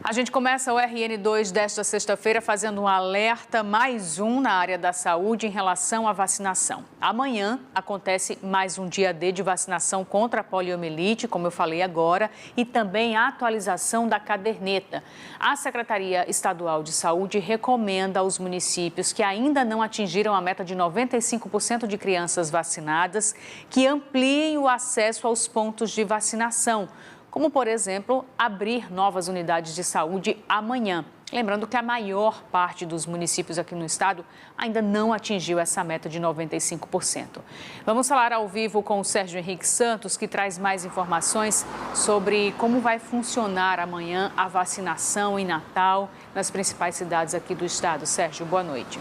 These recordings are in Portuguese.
A gente começa o RN2 desta sexta-feira fazendo um alerta, mais um na área da saúde em relação à vacinação. Amanhã acontece mais um dia D de vacinação contra a poliomielite, como eu falei agora, e também a atualização da caderneta. A Secretaria Estadual de Saúde recomenda aos municípios que ainda não atingiram a meta de 95% de crianças vacinadas que ampliem o acesso aos pontos de vacinação, como, por exemplo, abrir novas unidades de saúde amanhã. Lembrando que a maior parte dos municípios aqui no estado ainda não atingiu essa meta de 95%. Vamos falar ao vivo com o Sérgio Henrique Santos, que traz mais informações sobre como vai funcionar amanhã a vacinação em Natal nas principais cidades aqui do estado. Sérgio, boa noite.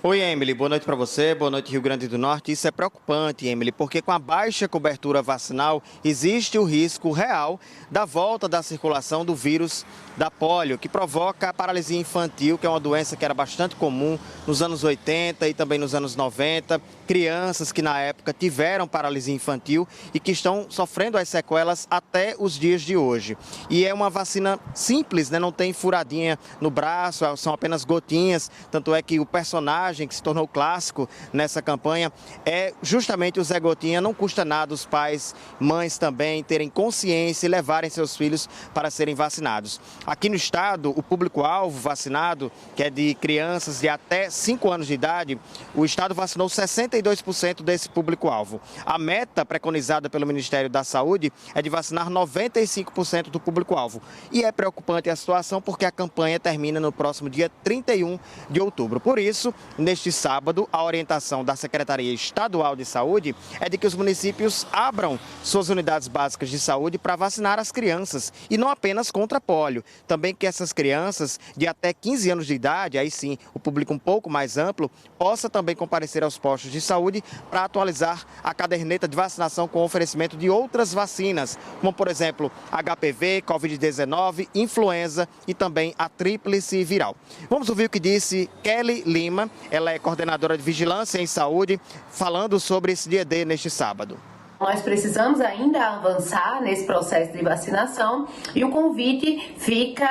Oi, Emily, boa noite para você, boa noite Rio Grande do Norte. Isso é preocupante, Emily, porque com a baixa cobertura vacinal existe o risco real da volta da circulação do vírus da polio, que provoca a paralisia infantil, que é uma doença que era bastante comum nos anos 80 e também nos anos 90. Crianças que na época tiveram paralisia infantil e que estão sofrendo as sequelas até os dias de hoje. E é uma vacina simples, né? Não tem furadinha no braço, são apenas gotinhas, tanto é que o personagem que se tornou clássico nessa campanha é justamente o Zé Gotinha. Não custa nada os pais, mães também terem consciência e levarem seus filhos para serem vacinados. Aqui no estado, o público-alvo vacinado, que é de crianças de até 5 anos de idade, o estado vacinou 62% desse público-alvo. A meta preconizada pelo Ministério da Saúde é de vacinar 95% do público-alvo. E é preocupante a situação porque a campanha termina no próximo dia 31 de outubro. Por isso, neste sábado, a orientação da Secretaria Estadual de Saúde é de que os municípios abram suas unidades básicas de saúde para vacinar as crianças e não apenas contra a polio. Também que essas crianças de até 15 anos de idade, aí sim, o público um pouco mais amplo, possa também comparecer aos postos de saúde para atualizar a caderneta de vacinação com oferecimento de outras vacinas, como por exemplo, HPV, Covid-19, influenza e também a tríplice viral. Vamos ouvir o que disse Kelly Lima, ela é coordenadora de Vigilância em Saúde, falando sobre esse dia D neste sábado. Nós precisamos ainda avançar nesse processo de vacinação e o convite fica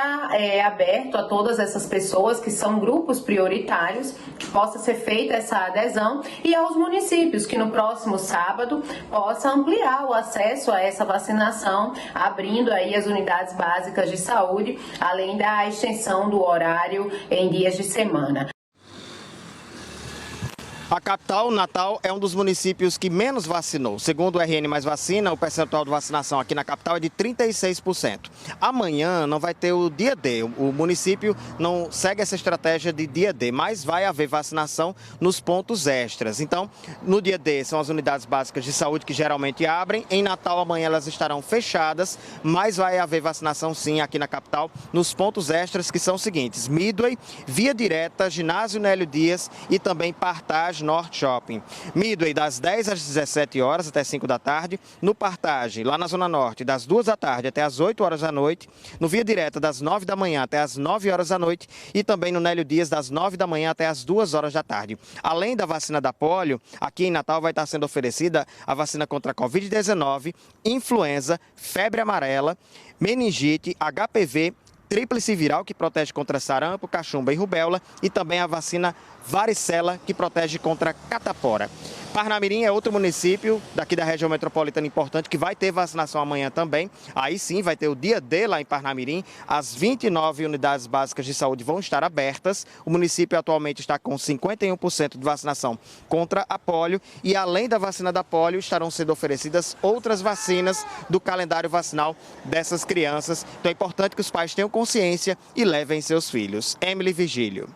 aberto a todas essas pessoas que são grupos prioritários, que possa ser feita essa adesão, e aos municípios que no próximo sábado possa ampliar o acesso a essa vacinação, abrindo aí as unidades básicas de saúde, além da extensão do horário em dias de semana. A capital, Natal, é um dos municípios que menos vacinou. Segundo o RN Mais Vacina, o percentual de vacinação aqui na capital é de 36%. Amanhã não vai ter o dia D. O município não segue essa estratégia de dia D, mas vai haver vacinação nos pontos extras. Então, no dia D são as unidades básicas de saúde que geralmente abrem. Em Natal, amanhã elas estarão fechadas, mas vai haver vacinação sim aqui na capital nos pontos extras, que são os seguintes: Midway, Via Direta, Ginásio Nélio Dias e também Partage Norte Shopping. Midway das 10 às 17 horas até 5 da tarde, no Partage, lá na Zona Norte, das 2 da tarde até as 8 horas da noite, no Via Direta das 9 da manhã até as 9 horas da noite e também no Nélio Dias das 9 da manhã até as 2 horas da tarde. Além da vacina da polio, aqui em Natal vai estar sendo oferecida a vacina contra a Covid-19, influenza, febre amarela, meningite, HPV, tríplice viral, que protege contra sarampo, cachumba e rubéola, e também a vacina varicela, que protege contra catapora. Parnamirim é outro município daqui da região metropolitana importante que vai ter vacinação amanhã também. Aí sim vai ter o dia D lá em Parnamirim. As 29 unidades básicas de saúde vão estar abertas. O município atualmente está com 51% de vacinação contra a polio. E além da vacina da polio, estarão sendo oferecidas outras vacinas do calendário vacinal dessas crianças. Então é importante que os pais tenham consciência e levem seus filhos. Emily Vigílio.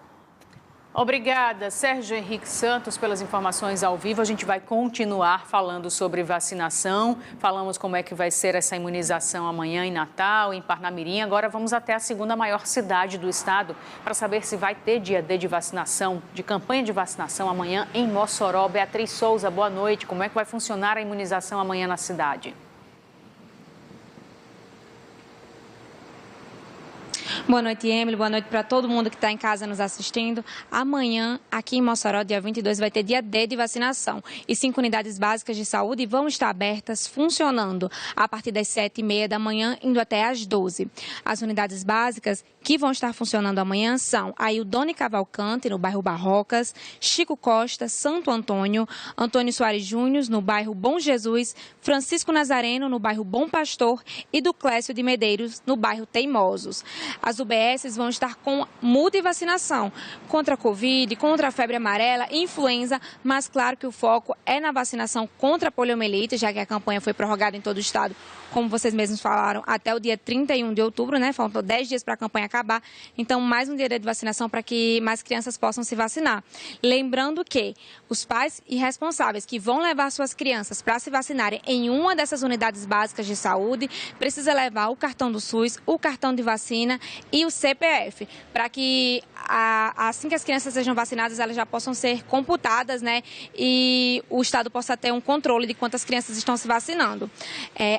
Obrigada, Sérgio Henrique Santos, pelas informações ao vivo. A gente vai continuar falando sobre vacinação. Falamos como é que vai ser essa imunização amanhã em Natal, em Parnamirim. Agora vamos até a segunda maior cidade do estado para saber se vai ter dia D de vacinação, de campanha de vacinação amanhã em Mossoró. Beatriz Souza, boa noite. Como é que vai funcionar a imunização amanhã na cidade? Boa noite, Emily. Boa noite para todo mundo que está em casa nos assistindo. Amanhã, aqui em Mossoró, dia 22, vai ter dia D de vacinação. E 5 unidades básicas de saúde vão estar abertas, funcionando a partir das 7h30 da manhã, indo até às 12h. As unidades básicas que vão estar funcionando amanhã são a Ildone Cavalcante, no bairro Barrocas, Chico Costa, Santo Antônio, Antônio Soares Júnior, no bairro Bom Jesus, Francisco Nazareno, no bairro Bom Pastor e do Clécio de Medeiros, no bairro Teimosos. As UBSs vão estar com multivacinação contra a Covid, contra a febre amarela e influenza, mas claro que o foco é na vacinação contra a poliomielite, já que a campanha foi prorrogada em todo o estado, como vocês mesmos falaram, até o dia 31 de outubro, né? Faltam 10 dias para a campanha acabar, então mais um dia de vacinação para que mais crianças possam se vacinar. Lembrando que os pais e responsáveis que vão levar suas crianças para se vacinarem em uma dessas unidades básicas de saúde, precisa levar o cartão do SUS, o cartão de vacina e o CPF, para que assim que as crianças sejam vacinadas, elas já possam ser computadas, né? E o Estado possa ter um controle de quantas crianças estão se vacinando.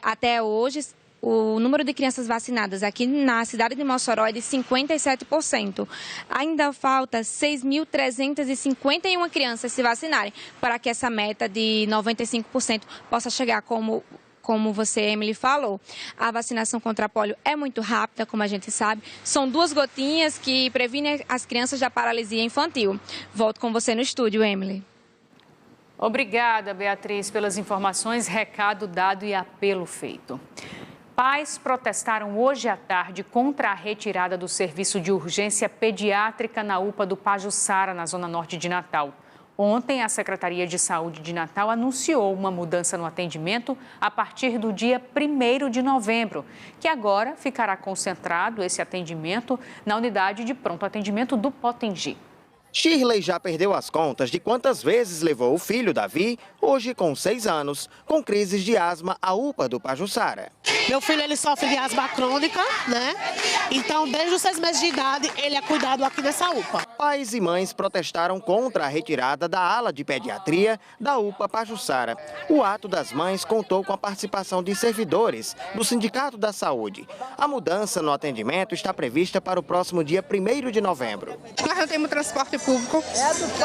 Até hoje, o número de crianças vacinadas aqui na cidade de Mossoró é de 57%. Ainda falta 6.351 crianças se vacinarem para que essa meta de 95% possa chegar como você, Emily, falou. A vacinação contra a polio é muito rápida, como a gente sabe. São 2 gotinhas que previnem as crianças da paralisia infantil. Volto com você no estúdio, Emily. Obrigada, Beatriz, pelas informações, recado dado e apelo feito. Pais protestaram hoje à tarde contra a retirada do serviço de urgência pediátrica na UPA do Pajuçara, na zona norte de Natal. Ontem, a Secretaria de Saúde de Natal anunciou uma mudança no atendimento a partir do dia 1º de novembro, que agora ficará concentrado esse atendimento na unidade de pronto atendimento do Potengi. Shirley já perdeu as contas de quantas vezes levou o filho, Davi, hoje com 6 anos, com crises de asma à UPA do Pajuçara. Meu filho, ele sofre de asma crônica, né? Então, desde os 6 meses de idade, ele é cuidado aqui nessa UPA. Pais e mães protestaram contra a retirada da ala de pediatria da UPA Pajuçara. O ato das mães contou com a participação de servidores do Sindicato da Saúde. A mudança no atendimento está prevista para o próximo dia 1º de novembro. Nós não temos transporte público,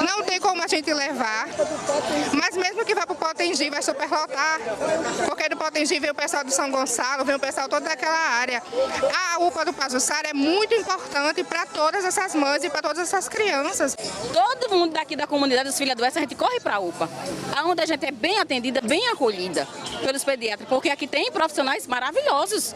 não tem como a gente levar, mas mesmo que vá para o Potengi vai superlotar, porque do Potengi vem o pessoal do São Gonçalo, vem o pessoal todo daquela área. A UPA do Pajuçara é muito importante para todas essas mães e para todas essas crianças. Todo mundo daqui da comunidade dos filhos doentes, a gente corre para a UPA, onde a gente é bem atendida, bem acolhida pelos pediatras, porque aqui tem profissionais maravilhosos,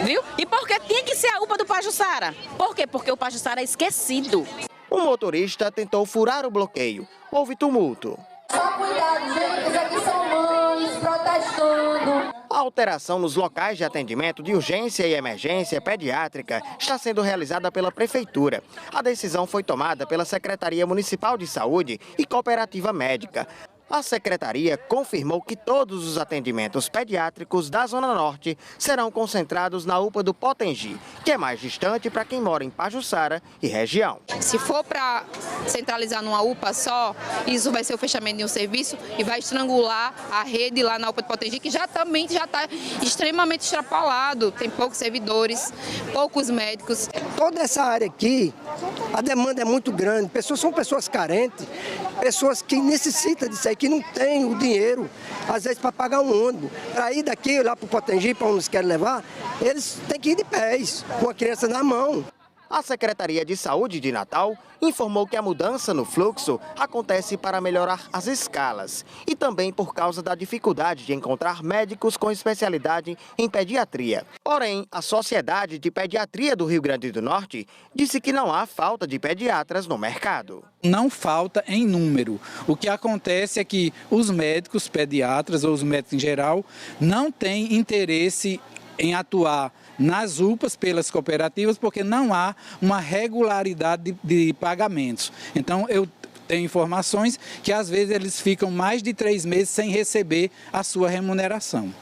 viu? E porque tem que ser a UPA do Pajuçara. Por quê? Porque o Pajuçara é esquecido. O motorista tentou furar o bloqueio. Houve tumulto. Só cuidado, gente, que aqui são mães protestando. A alteração nos locais de atendimento de urgência e emergência pediátrica está sendo realizada pela Prefeitura. A decisão foi tomada pela Secretaria Municipal de Saúde e Cooperativa Médica. A Secretaria confirmou que todos os atendimentos pediátricos da Zona Norte serão concentrados na UPA do Potengi, que é mais distante para quem mora em Pajuçara e região. Se for para centralizar numa UPA só, isso vai ser o fechamento de um serviço e vai estrangular a rede lá na UPA do Potengi, que já está extremamente extrapolado. Tem poucos servidores, poucos médicos. Toda essa área aqui, a demanda é muito grande. São pessoas carentes, pessoas que necessitam disso aí, que não tem o dinheiro, às vezes, para pagar um ônibus. Para ir daqui lá para o Potengi, para onde eles querem levar, eles têm que ir de pés, com a criança na mão. A Secretaria de Saúde de Natal informou que a mudança no fluxo acontece para melhorar as escalas e também por causa da dificuldade de encontrar médicos com especialidade em pediatria. Porém, a Sociedade de Pediatria do Rio Grande do Norte disse que não há falta de pediatras no mercado. Não falta em número. O que acontece é que os médicos pediatras ou os médicos em geral não têm interesse em atuar nas UPAs pelas cooperativas, porque não há uma regularidade de pagamentos. Então, eu tenho informações que às vezes eles ficam mais de 3 meses sem receber a sua remuneração.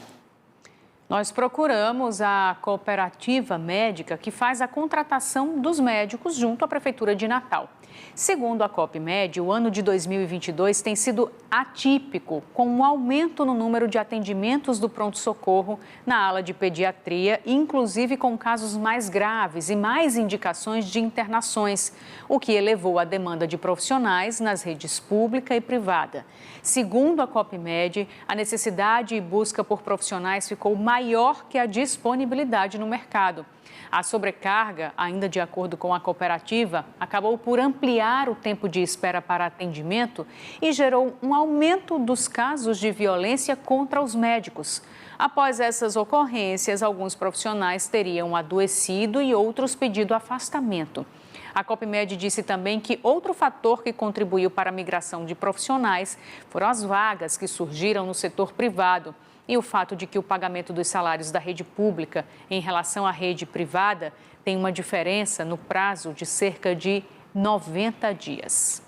Nós procuramos a cooperativa médica que faz a contratação dos médicos junto à Prefeitura de Natal. Segundo a COPMED, o ano de 2022 tem sido atípico, com um aumento no número de atendimentos do pronto-socorro na ala de pediatria, inclusive com casos mais graves e mais indicações de internações, o que elevou a demanda de profissionais nas redes pública e privada. Segundo a COPMED, a necessidade e busca por profissionais ficou maior que a disponibilidade no mercado. A sobrecarga, ainda de acordo com a cooperativa, acabou por ampliar o tempo de espera para atendimento e gerou um aumento dos casos de violência contra os médicos. Após essas ocorrências, alguns profissionais teriam adoecido e outros pedido afastamento. A COPMED disse também que outro fator que contribuiu para a migração de profissionais foram as vagas que surgiram no setor privado. E o fato de que o pagamento dos salários da rede pública em relação à rede privada tem uma diferença no prazo de cerca de 90 dias.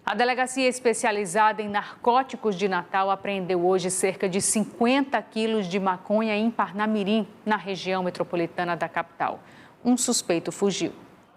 A Delegacia Especializada em Narcóticos de Natal apreendeu hoje cerca de 50 quilos de maconha em Parnamirim, na região metropolitana da capital. Um suspeito fugiu.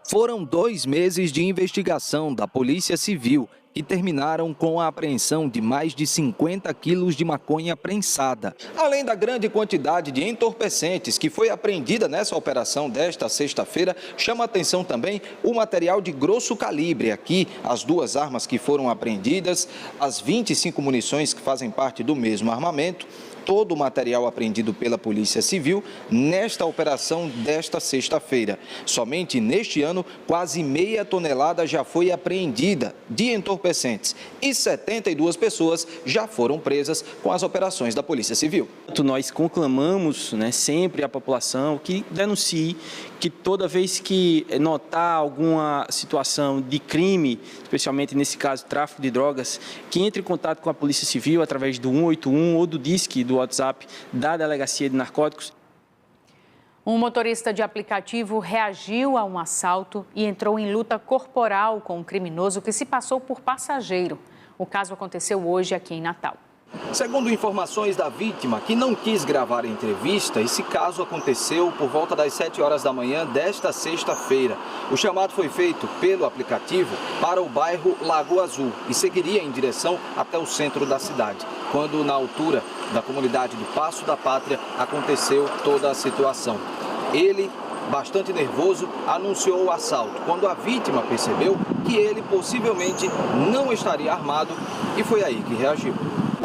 Foram 2 meses de investigação da Polícia Civil que terminaram com a apreensão de mais de 50 quilos de maconha prensada. Além da grande quantidade de entorpecentes que foi apreendida nessa operação desta sexta-feira, chama atenção também o material de grosso calibre. Aqui, as 2 armas que foram apreendidas, as 25 munições que fazem parte do mesmo armamento, todo o material apreendido pela Polícia Civil nesta operação desta sexta-feira. Somente neste ano, quase meia tonelada já foi apreendida de entorpecentes e 72 pessoas já foram presas com as operações da Polícia Civil. Nós conclamamos, sempre a população que denuncie, que toda vez que notar alguma situação de crime, especialmente nesse caso tráfico de drogas, que entre em contato com a Polícia Civil através do 181 ou do DISC, do WhatsApp da Delegacia de Narcóticos. Um motorista de aplicativo reagiu a um assalto e entrou em luta corporal com um criminoso que se passou por passageiro. O caso aconteceu hoje aqui em Natal. Segundo informações da vítima, que não quis gravar a entrevista, esse caso aconteceu por volta das 7 horas da manhã desta sexta-feira. O chamado foi feito pelo aplicativo para o bairro Lago Azul e seguiria em direção até o centro da cidade, quando na altura da comunidade do Passo da Pátria aconteceu toda a situação. Ele, bastante nervoso, anunciou o assalto, quando a vítima percebeu que ele possivelmente não estaria armado e foi aí que reagiu.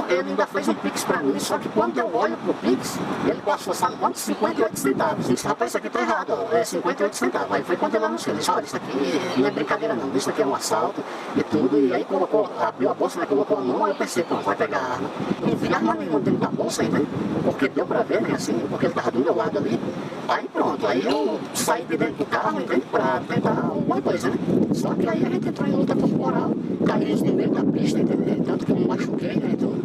Ele ainda fez um Pix para mim, só que quando eu olho pro Pix, ele passou, sabe quanto? 58 centavos. Eu disse, rapaz, isso aqui tá errado, ó, é 58 centavos. Aí foi quando ele anunciou, ele disse, olha, isso aqui não é brincadeira não, isso aqui é um assalto e tudo. E aí abriu a bolsa, colocou a mão, aí eu pensei, pronto, vai pegar a arma. Não vi arma nenhuma dentro da bolsa ainda, porque deu para ver, né, assim, porque ele tava do meu lado ali. Aí pronto, aí eu saí de dentro do carro, entrei para tentar alguma coisa, né? Só que aí a gente entrou em luta corporal, caí no meio da pista, entendeu? Tanto que eu me machuquei, né, então...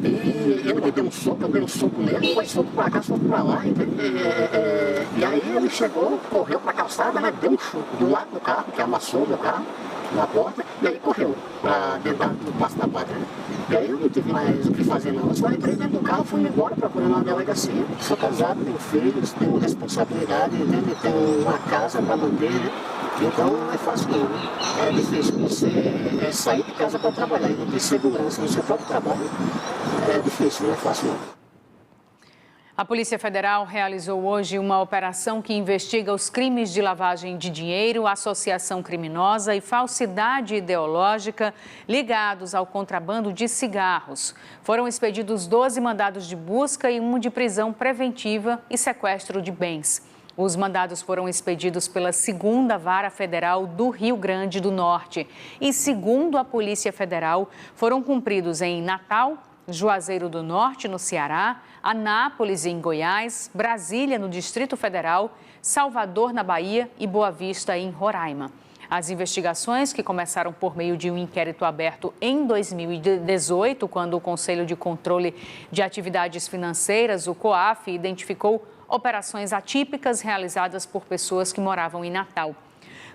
E ele me deu um soco, eu dei um soco nele, foi soco pra cá, soco pra lá, e aí ele chegou, correu pra calçada, né, deu um chute do lado do carro, que amassou meu carro, na porta, e aí correu pra dentro do Passo da Pátria. E aí eu não tive mais o que fazer não, eu só entrei dentro do carro, fui embora procurando uma delegacia. Sou casado, tenho filhos, tenho responsabilidade, entende? Tenho uma casa pra manter, né? Então não é fácil não, né? É difícil você sair de casa para trabalhar e não ter segurança no seu próprio trabalho. É difícil, não é fácil não. A Polícia Federal realizou hoje uma operação que investiga os crimes de lavagem de dinheiro, associação criminosa e falsidade ideológica ligados ao contrabando de cigarros. Foram expedidos 12 mandados de busca e 1 de prisão preventiva e sequestro de bens. Os mandados foram expedidos pela 2ª Vara Federal do Rio Grande do Norte e, segundo a Polícia Federal, foram cumpridos em Natal, Juazeiro do Norte, no Ceará, Anápolis, em Goiás, Brasília, no Distrito Federal, Salvador, na Bahia e Boa Vista, em Roraima. As investigações, que começaram por meio de um inquérito aberto em 2018, quando o Conselho de Controle de Atividades Financeiras, o COAF, identificou operações atípicas realizadas por pessoas que moravam em Natal.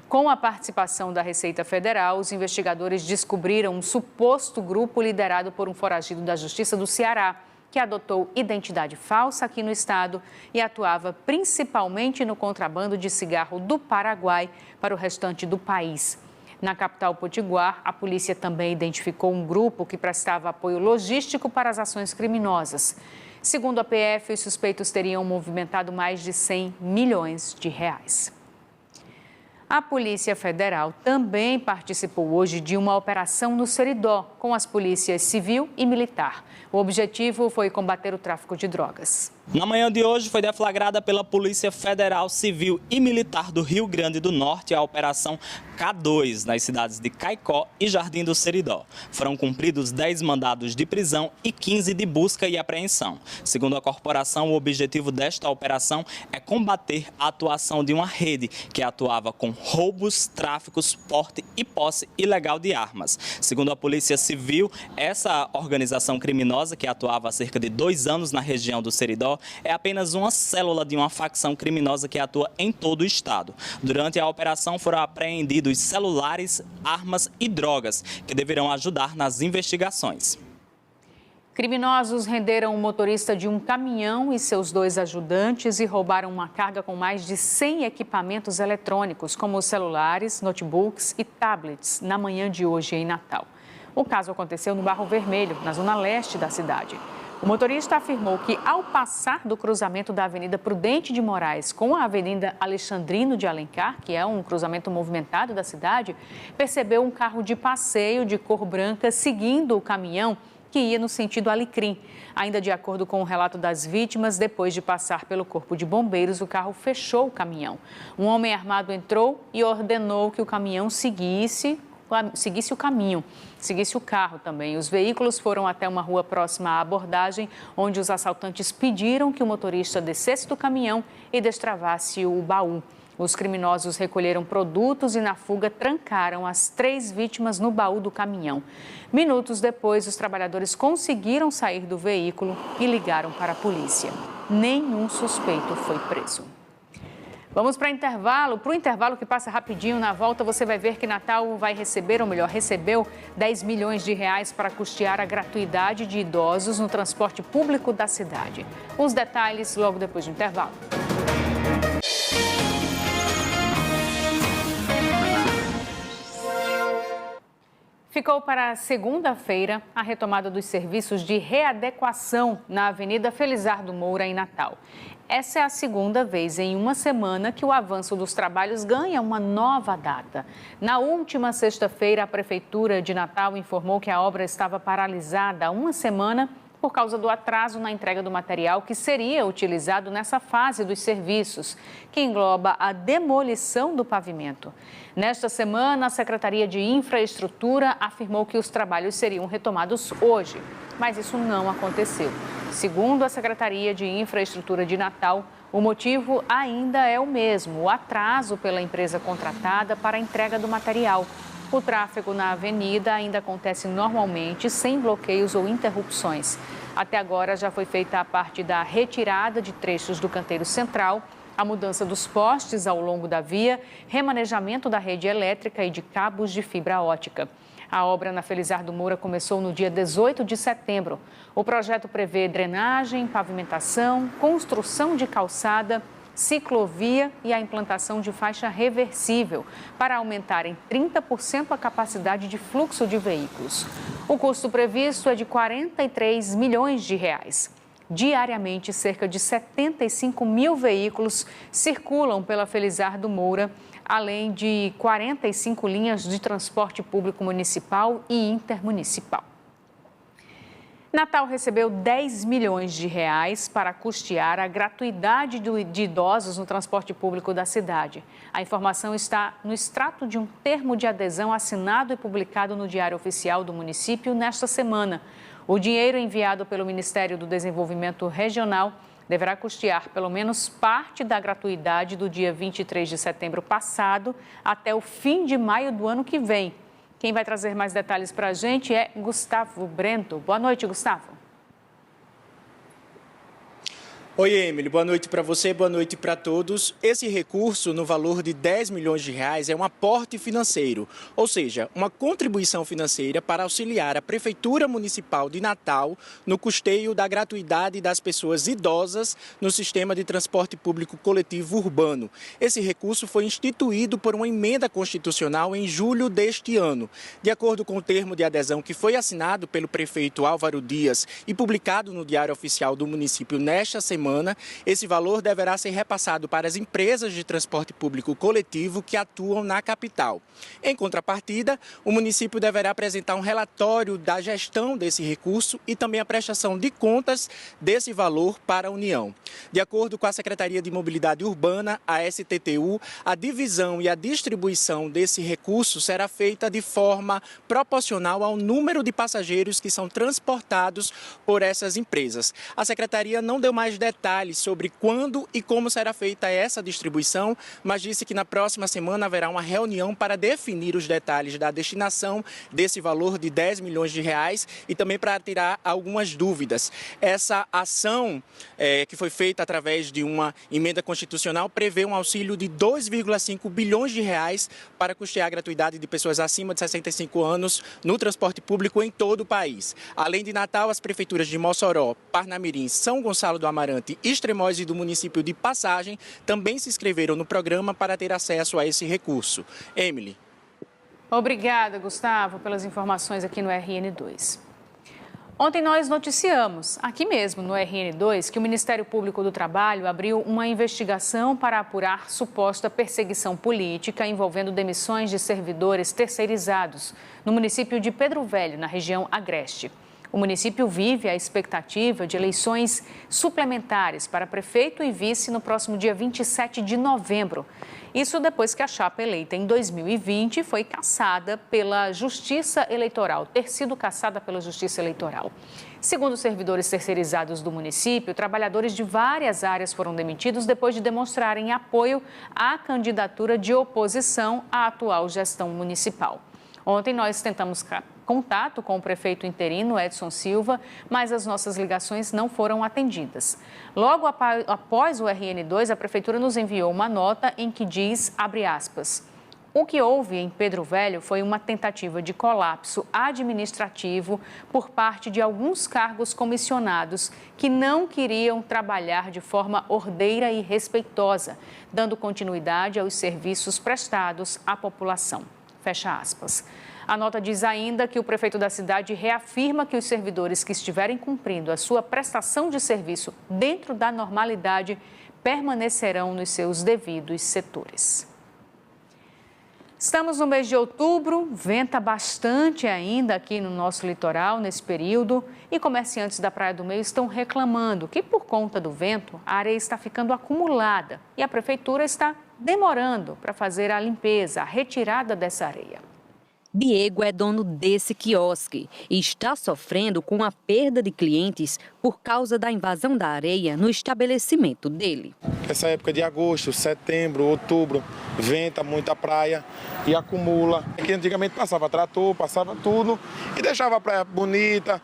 Com a participação da Receita Federal, os investigadores descobriram um suposto grupo liderado por um foragido da Justiça do Ceará, que adotou identidade falsa aqui no estado e atuava principalmente no contrabando de cigarro do Paraguai para o restante do país. Na capital potiguar, a polícia também identificou um grupo que prestava apoio logístico para as ações criminosas. Segundo a PF, os suspeitos teriam movimentado mais de 100 milhões de reais. A Polícia Federal também participou hoje de uma operação no Seridó, com as polícias civil e militar. O objetivo foi combater o tráfico de drogas. Na manhã de hoje foi deflagrada pela Polícia Federal, Civil e Militar do Rio Grande do Norte a Operação K2, nas cidades de Caicó e Jardim do Seridó. Foram cumpridos 10 mandados de prisão e 15 de busca e apreensão. Segundo a corporação, o objetivo desta operação é combater a atuação de uma rede que atuava com roubos, tráficos, porte e posse ilegal de armas. Segundo a Polícia Civil, essa organização criminosa, que atuava há cerca de 2 anos na região do Seridó, é apenas uma célula de uma facção criminosa que atua em todo o estado. Durante a operação foram apreendidos celulares, armas e drogas, que deverão ajudar nas investigações. Criminosos renderam o motorista de um caminhão e seus 2 ajudantes e roubaram uma carga com mais de 100 equipamentos eletrônicos, como celulares, notebooks e tablets, na manhã de hoje em Natal. O caso aconteceu no Barro Vermelho, na zona leste da cidade. O motorista afirmou que, ao passar do cruzamento da Avenida Prudente de Moraes com a Avenida Alexandrino de Alencar, que é um cruzamento movimentado da cidade, percebeu um carro de passeio de cor branca seguindo o caminhão que ia no sentido Alecrim. Ainda de acordo com o relato das vítimas, depois de passar pelo corpo de bombeiros, o carro fechou o caminhão. Um homem armado entrou e ordenou que o caminhão seguisse o caminho, seguisse o carro também. Os veículos foram até uma rua próxima à abordagem, onde os assaltantes pediram que o motorista descesse do caminhão e destravasse o baú. Os criminosos recolheram produtos e, na fuga, trancaram as 3 vítimas no baú do caminhão. Minutos depois, os trabalhadores conseguiram sair do veículo e ligaram para a polícia. Nenhum suspeito foi preso. Vamos para o intervalo que passa rapidinho. Na volta você vai ver que Natal vai receber, ou melhor, recebeu 10 milhões de reais para custear a gratuidade de idosos no transporte público da cidade. Os detalhes logo depois do intervalo. Ficou para segunda-feira a retomada dos serviços de readequação na Avenida Felizardo Moura, em Natal. Essa é a segunda vez em uma semana que o avanço dos trabalhos ganha uma nova data. Na última sexta-feira, a Prefeitura de Natal informou que a obra estava paralisada há uma semana por causa do atraso na entrega do material que seria utilizado nessa fase dos serviços, que engloba a demolição do pavimento. Nesta semana, a Secretaria de Infraestrutura afirmou que os trabalhos seriam retomados hoje, mas isso não aconteceu. Segundo a Secretaria de Infraestrutura de Natal, o motivo ainda é o mesmo, o atraso pela empresa contratada para a entrega do material. O tráfego na avenida ainda acontece normalmente, sem bloqueios ou interrupções. Até agora já foi feita a parte da retirada de trechos do canteiro central, a mudança dos postes ao longo da via, remanejamento da rede elétrica e de cabos de fibra ótica. A obra na Felizardo Moura começou no dia 18 de setembro. O projeto prevê drenagem, pavimentação, construção de calçada, ciclovia e a implantação de faixa reversível para aumentar em 30% a capacidade de fluxo de veículos. O custo previsto é de 43 milhões de reais. Diariamente, cerca de 75 mil veículos circulam pela Felizardo Moura, além de 45 linhas de transporte público municipal e intermunicipal. Natal recebeu 10 milhões de reais para custear a gratuidade de idosos no transporte público da cidade. A informação está no extrato de um termo de adesão assinado e publicado no Diário Oficial do município nesta semana. O dinheiro enviado pelo Ministério do Desenvolvimento Regional deverá custear pelo menos parte da gratuidade do dia 23 de setembro passado até o fim de maio do ano que vem. Quem vai trazer mais detalhes para a gente é Gustavo Brento. Boa noite, Gustavo. Oi, Emily. Boa noite para você, boa noite para todos. Esse recurso, no valor de R$10 milhões, é um aporte financeiro, ou seja, uma contribuição financeira para auxiliar a Prefeitura Municipal de Natal no custeio da gratuidade das pessoas idosas no sistema de transporte público coletivo urbano. Esse recurso foi instituído por uma emenda constitucional em julho deste ano. De acordo com o termo de adesão que foi assinado pelo prefeito Álvaro Dias e publicado no Diário Oficial do município nesta semana, esse valor deverá ser repassado para as empresas de transporte público coletivo que atuam na capital. Em contrapartida, o município deverá apresentar um relatório da gestão desse recurso e também a prestação de contas desse valor para a União. De acordo com a Secretaria de Mobilidade Urbana, a STTU, a divisão e a distribuição desse recurso será feita de forma proporcional ao número de passageiros que são transportados por essas empresas. A Secretaria não deu mais detalhes sobre quando e como será feita essa distribuição, mas disse que na próxima semana haverá uma reunião para definir os detalhes da destinação desse valor de R$10 milhões e também para tirar algumas dúvidas. Essa ação que foi feita através de uma emenda constitucional prevê um auxílio de R$2,5 bilhões para custear a gratuidade de pessoas acima de 65 anos no transporte público em todo o país. Além de Natal, as prefeituras de Mossoró, Parnamirim, São Gonçalo do Amarante, Extremóis e do município de Passagem também se inscreveram no programa para ter acesso a esse recurso. Emily. Obrigada, Gustavo, pelas informações aqui no RN2. Ontem nós noticiamos, aqui mesmo no RN2, que o Ministério Público do Trabalho abriu uma investigação para apurar suposta perseguição política envolvendo demissões de servidores terceirizados no município de Pedro Velho, na região Agreste. O município vive a expectativa de eleições suplementares para prefeito e vice no próximo dia 27 de novembro. Isso depois que a chapa eleita em 2020 foi cassada pela Justiça Eleitoral, ter sido cassada pela Justiça Eleitoral. Segundo os servidores terceirizados do município, trabalhadores de várias áreas foram demitidos depois de demonstrarem apoio à candidatura de oposição à atual gestão municipal. Ontem nós tentamos contato com o prefeito interino, Edson Silva, mas as nossas ligações não foram atendidas. Logo após o RN2, a prefeitura nos enviou uma nota em que diz, abre aspas, o que houve em Pedro Velho foi uma tentativa de colapso administrativo por parte de alguns cargos comissionados que não queriam trabalhar de forma ordeira e respeitosa, dando continuidade aos serviços prestados à população. Fecha aspas. A nota diz ainda que o prefeito da cidade reafirma que os servidores que estiverem cumprindo a sua prestação de serviço dentro da normalidade permanecerão nos seus devidos setores. Estamos no mês de outubro, venta bastante ainda aqui no nosso litoral nesse período e comerciantes da Praia do Meio estão reclamando que por conta do vento a areia está ficando acumulada e a prefeitura está demorando para fazer a limpeza, a retirada dessa areia. Diego é dono desse quiosque e está sofrendo com a perda de clientes por causa da invasão da areia no estabelecimento dele. Essa época de agosto, setembro, outubro, venta muito a praia e acumula. Aqui antigamente passava trator, passava tudo e deixava a praia bonita,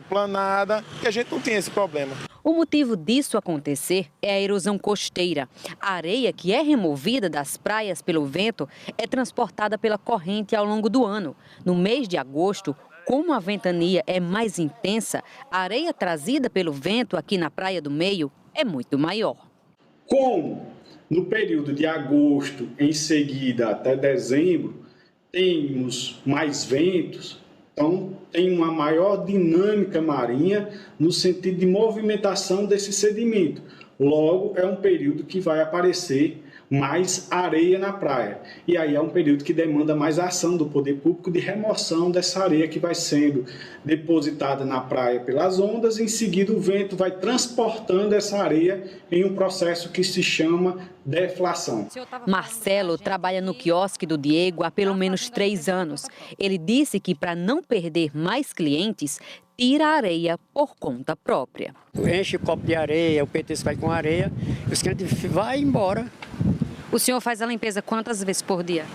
planada, e a gente não tinha esse problema. O motivo disso acontecer é a erosão costeira. A areia que é removida das praias pelo vento é transportada pela corrente ao longo do ano. No mês de agosto, como a ventania é mais intensa, a areia trazida pelo vento aqui na Praia do Meio é muito maior. Como no período de agosto, em seguida até dezembro, temos mais ventos, então tem uma maior dinâmica marinha no sentido de movimentação desse sedimento. Logo, é um período que vai aparecer mais areia na praia. E aí é um período que demanda mais ação do poder público de remoção dessa areia que vai sendo depositada na praia pelas ondas. Em seguida, o vento vai transportando essa areia em um processo que se chama deflação. Marcelo trabalha no quiosque do Diego há pelo menos 3 anos. Ele disse que para não perder mais clientes, tira a areia por conta própria. Enche o copo de areia, o petisco vai com areia, os clientes vão embora. O senhor faz a limpeza quantas vezes por dia?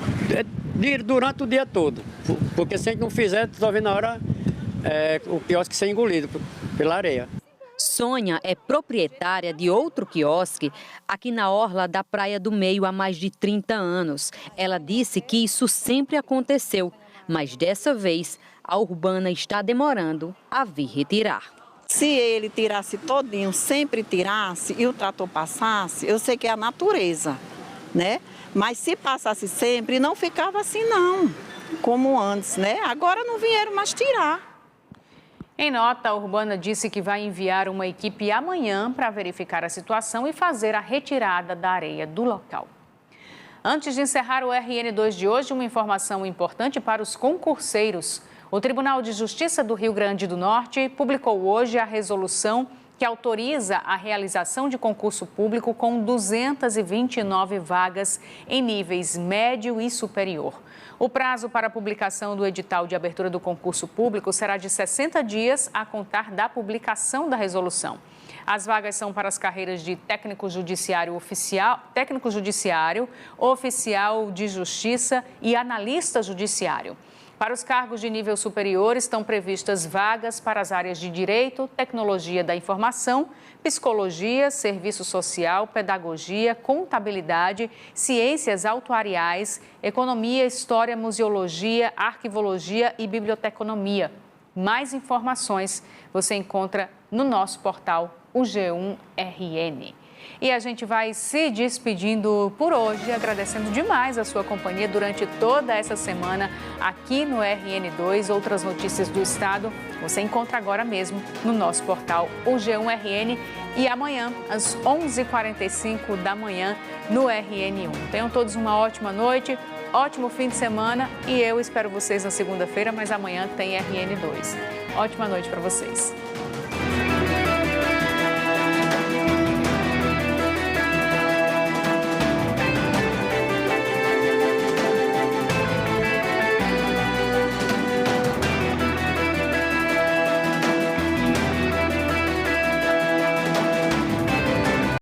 Durante o dia todo, porque se a gente não fizer, estou vendo na hora o quiosque ser engolido pela areia. Sônia é proprietária de outro quiosque aqui na orla da Praia do Meio há mais de 30 anos. Ela disse que isso sempre aconteceu, mas dessa vez a Urbana está demorando a vir retirar. Se ele tirasse todinho, sempre tirasse e o trator passasse, eu sei que é a natureza, né? Mas se passasse sempre, não ficava assim não, como antes, né? Agora não vieram mais tirar. Em nota, a Urbana disse que vai enviar uma equipe amanhã para verificar a situação e fazer a retirada da areia do local. Antes de encerrar o RN2 de hoje, uma informação importante para os concurseiros. O Tribunal de Justiça do Rio Grande do Norte publicou hoje a resolução que autoriza a realização de concurso público com 229 vagas em níveis médio e superior. O prazo para a publicação do edital de abertura do concurso público será de 60 dias a contar da publicação da resolução. As vagas são para as carreiras de técnico judiciário oficial, oficial de justiça e analista judiciário. Para os cargos de nível superior, estão previstas vagas para as áreas de Direito, Tecnologia da Informação, Psicologia, Serviço Social, Pedagogia, Contabilidade, Ciências Autuariais, Economia, História, Museologia, Arquivologia e Biblioteconomia. Mais informações você encontra no nosso portal, o G1RN. E a gente vai se despedindo por hoje, agradecendo demais a sua companhia durante toda essa semana aqui no RN2. Outras notícias do estado você encontra agora mesmo no nosso portal, o G1RN. E amanhã, às 11h45 da manhã, no RN1. Tenham todos uma ótima noite, ótimo fim de semana e eu espero vocês na segunda-feira, mas amanhã tem RN2. Ótima noite para vocês.